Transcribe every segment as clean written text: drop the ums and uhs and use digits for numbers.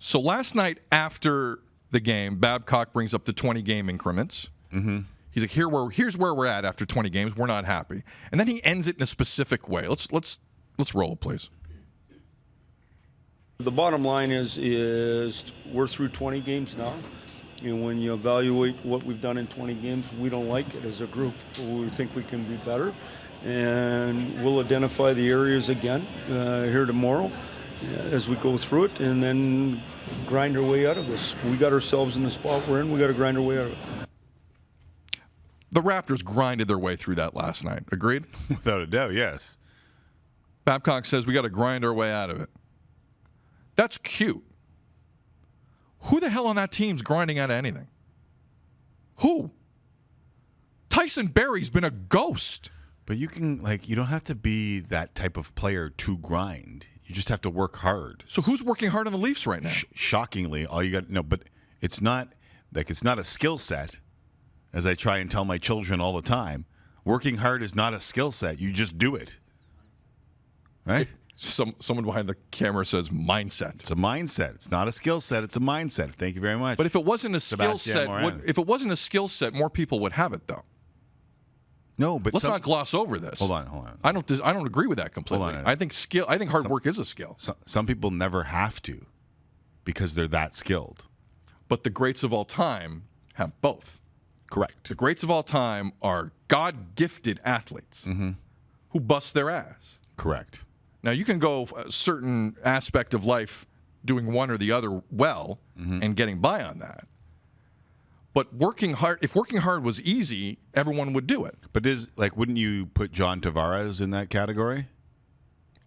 So last night after the game, Babcock brings up the 20-game increments. Mm-hmm. He's like, here's where we're at after 20 games. We're not happy. And then he ends it in a specific way. Let's roll, please. The bottom line is we're through 20 games now. And when you evaluate what we've done in 20 games, we don't like it as a group. We think we can be better. And we'll identify the areas again here tomorrow as we go through it and then grind our way out of this. We got ourselves in the spot we're in. We got to grind our way out of it. The Raptors grinded their way through that last night. Agreed? Without a doubt, yes. Babcock says we got to grind our way out of it. That's cute. Who the hell on that team's grinding out of anything? Who? Tyson Berry's been a ghost. But you don't have to be that type of player to grind. You just have to work hard. So who's working hard on the Leafs right now? Shockingly, all you got but it's not a skill set, as I try and tell my children all the time. Working hard is not a skill set. You just do it. Right? Someone behind the camera says mindset. It's a mindset. It's not a skill set. It's a mindset. Thank you very much. But if it wasn't a skill set, more people would have it, though. No, but let's not gloss over this. Hold on. I don't agree with that completely. Hold on. I think hard work is a skill. Some people never have to because they're that skilled. But the greats of all time have both. Correct. The greats of all time are God-gifted athletes who bust their ass. Correct. Now, you can go a certain aspect of life doing one or the other well and getting by on that. But if working hard was easy, everyone would do it. But wouldn't you put John Tavares in that category?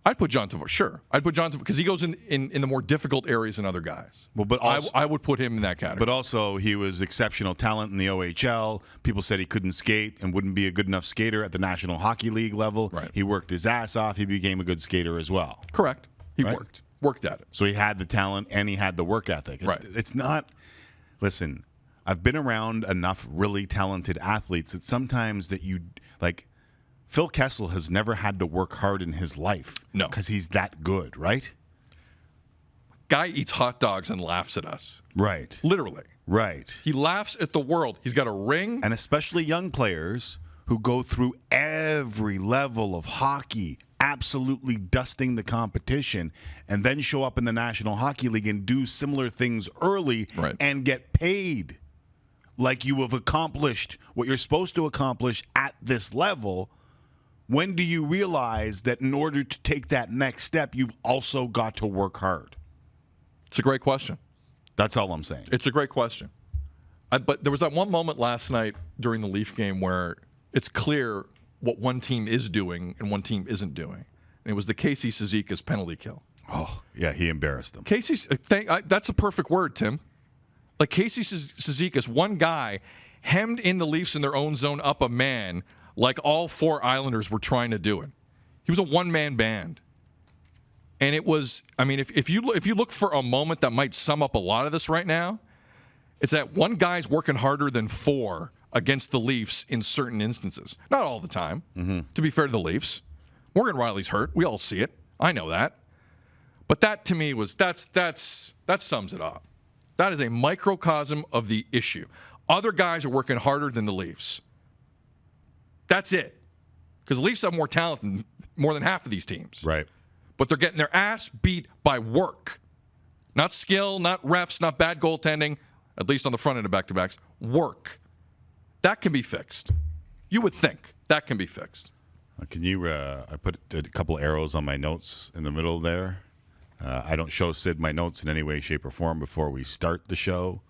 I'd put John Tavares, sure. I'd put John Tavares because he goes in the more difficult areas than other guys. Well, but also, I would put him in that category. But also, he was exceptional talent in the OHL. People said he couldn't skate and wouldn't be a good enough skater at the National Hockey League level. Right. He worked his ass off. He became a good skater as well. Correct. He right? worked at it. So he had the talent and he had the work ethic. It's not. Listen, I've been around enough really talented athletes that sometimes that you like. Phil Kessel has never had to work hard in his life. No. Because he's that good, right? Guy eats hot dogs and laughs at us. Right. Literally. Right. He laughs at the world. He's got a ring. And especially young players who go through every level of hockey, absolutely dusting the competition, and then show up in the National Hockey League and do similar things early and get paid like you have accomplished what you're supposed to accomplish at this level. When do you realize that in order to take that next step, you've also got to work hard? It's a great question. That's all I'm saying. It's a great question. But there was that one moment last night during the Leaf game where it's clear what one team is doing and one team isn't doing. And it was the Casey Cizikas penalty kill. Oh, yeah, he embarrassed them. That's a perfect word, Tim. Like Casey Cizikas, one guy hemmed in the Leafs in their own zone up a man like all four Islanders were trying to do it. He was a one-man band. And it was, I mean, if you look for a moment that might sum up a lot of this right now, it's that one guy's working harder than four against the Leafs in certain instances. Not all the time, to be fair to the Leafs. Morgan Riley's hurt. We all see it. I know that. But that, to me, that sums it up. That is a microcosm of the issue. Other guys are working harder than the Leafs. That's it. Because the Leafs have more talent than more than half of these teams. Right. But they're getting their ass beat by work. Not skill, not refs, not bad goaltending, at least on the front end of back-to-backs. Work. That can be fixed. You would think that can be fixed. Can you, I put a couple arrows on my notes in the middle there. I don't show Sid my notes in any way, shape, or form before we start the show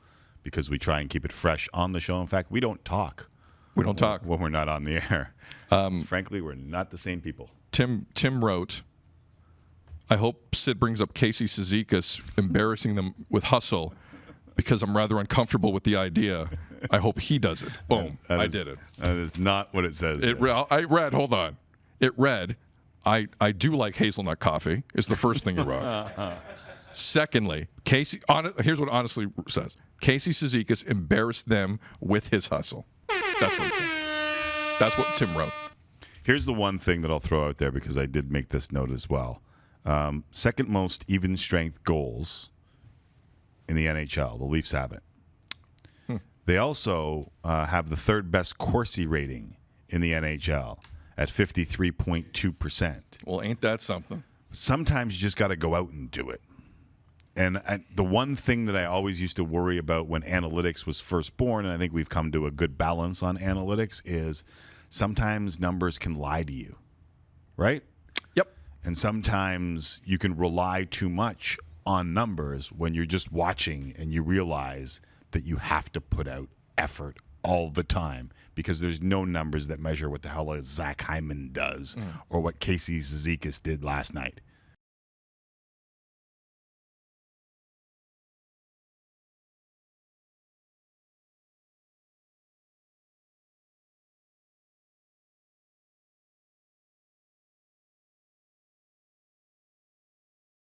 because we try and keep it fresh on the show. In fact, we don't talk. We don't talk when we're not on the air. Frankly, we're not the same people. Tim wrote, I hope Sid brings up Casey Cizikas embarrassing them with hustle because I'm rather uncomfortable with the idea. I hope he does it. Boom. I did it. That is not what it says. Hold on. It read, I do like hazelnut coffee is the first thing he wrote. Secondly, here's what it honestly says. Casey Cizikas embarrassed them with his hustle. That's what it says. That's what Tim wrote. Here's the one thing that I'll throw out there because I did make this note as well. Second most even strength goals in the NHL. The Leafs have it. They also have the third best Corsi rating in the NHL at 53.2%. Well, ain't that something? Sometimes you just got to go out and do it. And the one thing that I always used to worry about when analytics was first born, and I think we've come to a good balance on analytics, is sometimes numbers can lie to you, right? Yep. And sometimes you can rely too much on numbers when you're just watching and you realize that you have to put out effort all the time because there's no numbers that measure what the hell a Zach Hyman does or what Casey Cizikas did last night.